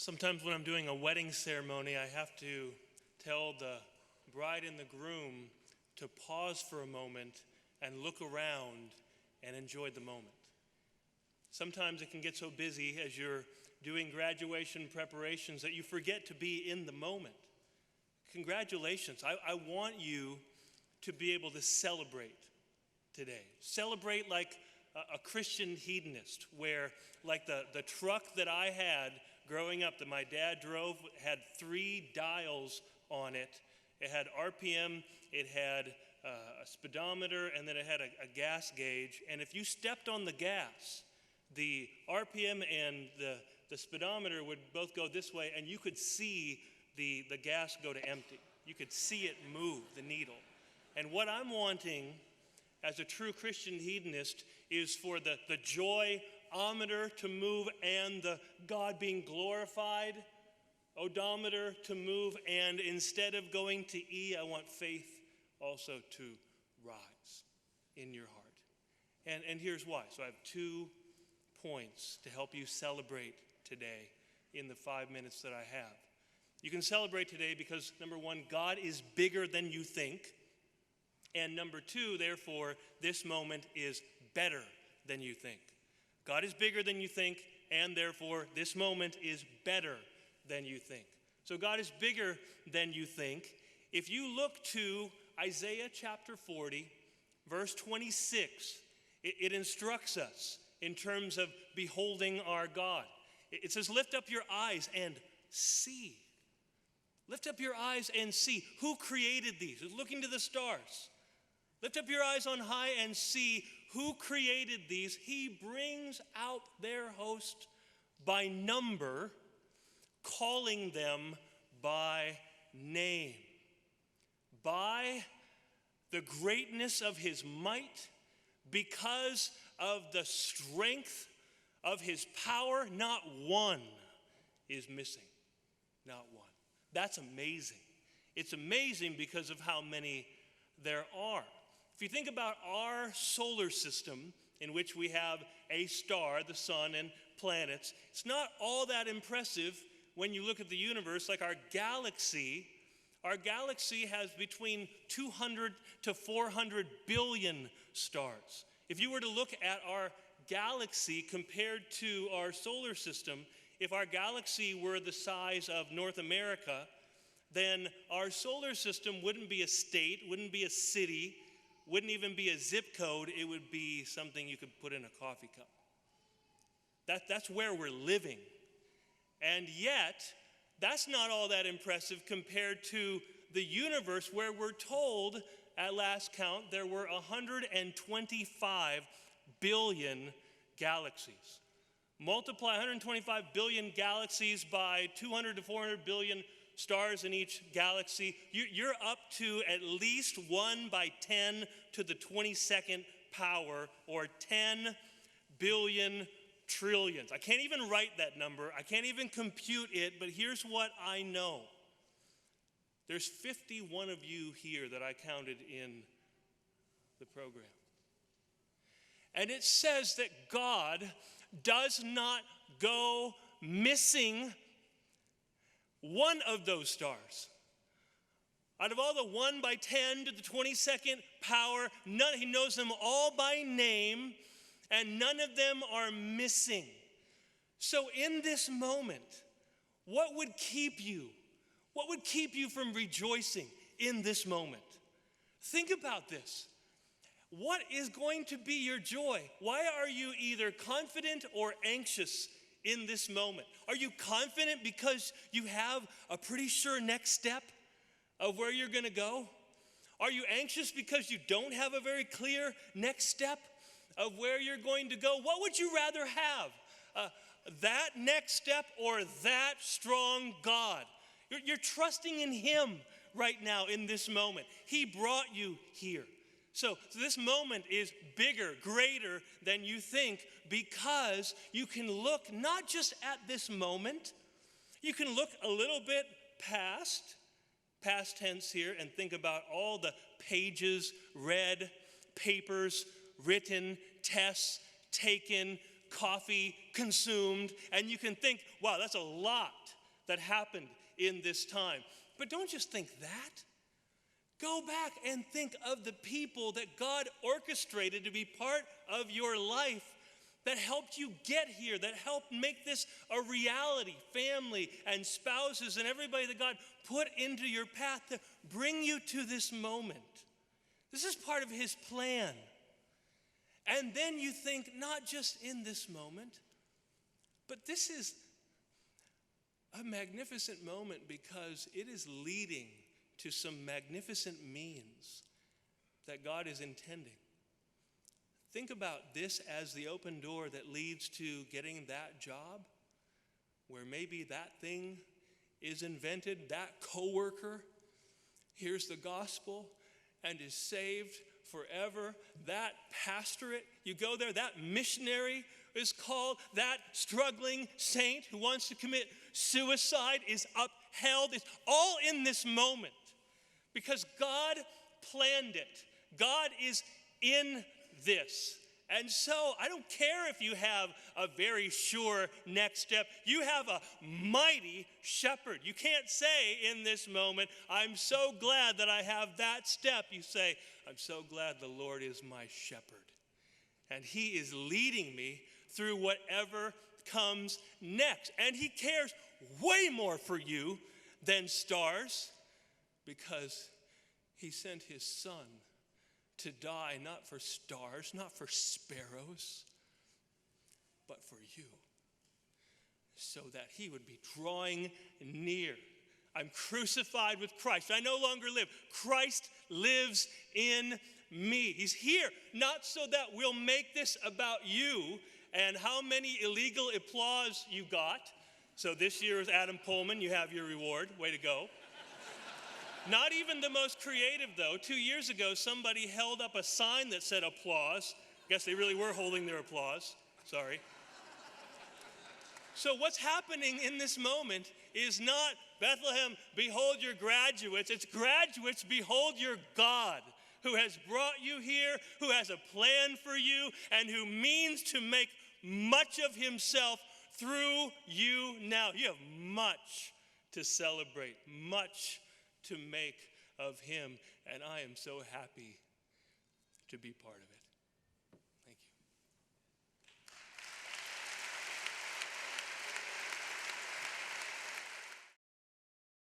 Sometimes when I'm doing a wedding ceremony, I have to tell the bride and the groom to pause for a moment and look around and enjoy the moment. Sometimes it can get so busy as you're doing graduation preparations that you forget to be in the moment. Congratulations. I want you to be able to celebrate today. Celebrate like a Christian hedonist, where like the truck that I had growing up that my dad drove had 3 dials on it. It had RPM, it had a speedometer, and then it had a gas gauge. And if you stepped on the gas, the RPM and the speedometer would both go this way, and you could see the gas go to empty. You could see it move, the needle. And what I'm as a true Christian hedonist is for the joy-ometer to move and the God being glorified odometer to move, and instead of going to E, I want faith also to rise in your heart. And here's why. So I have 2 points to help you celebrate today in the 5 minutes that I have. You can celebrate today because, number 1, God is bigger than you think. And number 2, therefore, this moment is better than you think. God is bigger than you think, and therefore, this moment is better than you think. So God is bigger than you think. If you look to Isaiah chapter 40, verse 26, it instructs us in terms of beholding our God. It says, lift up your eyes and see. Lift up your eyes and see. Who created these? It's looking to the stars. Lift up your eyes on high and see who created these. He brings out their host by number, calling them by name. By the greatness of his might, because of the strength of his power, not one is missing. Not one. That's amazing. It's amazing because of how many there are. If you think about our solar system, in which we have a star, the sun, and planets, it's not all that impressive when you look at the universe. Like our galaxy has between 200 to 400 billion stars. If you were to look at our galaxy compared to our solar system, if our galaxy were the size of North America, then our solar system wouldn't be a state, wouldn't be a city, wouldn't even be a zip code. It would be something you could put in a coffee cup. That's where we're living. And yet, that's not all that impressive compared to the universe, where we're told at last count there were 125 billion galaxies. Multiply 125 billion galaxies by 200 to 400 billion stars in each galaxy. You're up to at least 1 by 10 to the 22nd power, or 10 billion trillions. I can't even write that number. I can't even compute it, but here's what I know. There's 51 of you here that I counted in the program. And it says that God does not go missing one of those stars. Out of all the 1 by 10 to the 22nd power, he knows them all by name, and none of them are missing. So in this moment, what would keep you? What would keep you from rejoicing in this moment? Think about this. What is going to be your joy? Why are you either confident or anxious in this moment? Are you confident because you have a pretty sure next step of where you're going to go? Are you anxious because you don't have a very clear next step of where you're going to go? What would you rather have? That next step or that strong God? You're trusting in him right now in this moment. He brought you here. So this moment is bigger, greater than you think, because you can look not just at this moment, you can look a little bit past tense here, and think about all the pages read, papers written, tests taken, coffee consumed, and you can think, wow, that's a lot that happened in this time. But don't just think that. Go back and think of the people that God orchestrated to be part of your life that helped you get here, that helped make this a reality. Family and spouses and everybody that God put into your path to bring you to this moment. This is part of his plan. And then you think, not just in this moment, but this is a magnificent moment because it is leading to some magnificent means that God is intending. Think about this as the open door that leads to getting that job, where maybe that thing is invented, that coworker hears the gospel and is saved forever. That pastorate, you go there, that missionary is called, that struggling saint who wants to commit suicide is upheld. It's all in this moment because God planned it. God is in this. And so I don't care if you have a very sure next step. You have a mighty shepherd. You can't say in this moment, I'm so glad that I have that step. You say, I'm so glad the Lord is my shepherd. And he is leading me through whatever comes next. And he cares way more for you than stars because he sent his son to die not for stars, not for sparrows, but for you, so that he would be drawing near. I'm crucified with Christ. I no longer live. Christ lives in me. He's here, not so that we'll make this about you and how many illegal applause you got. So this year is Adam Pullman. You have your reward. Way to go. Not even the most creative, though. 2 years ago, somebody held up a sign that said applause. Guess they really were holding their applause. Sorry. So what's happening in this moment is not, Bethlehem, behold your graduates. It's graduates, behold your God, who has brought you here, who has a plan for you, and who means to make much of himself through you now. You have much to celebrate, much to make of him, and I am so happy to be part of it.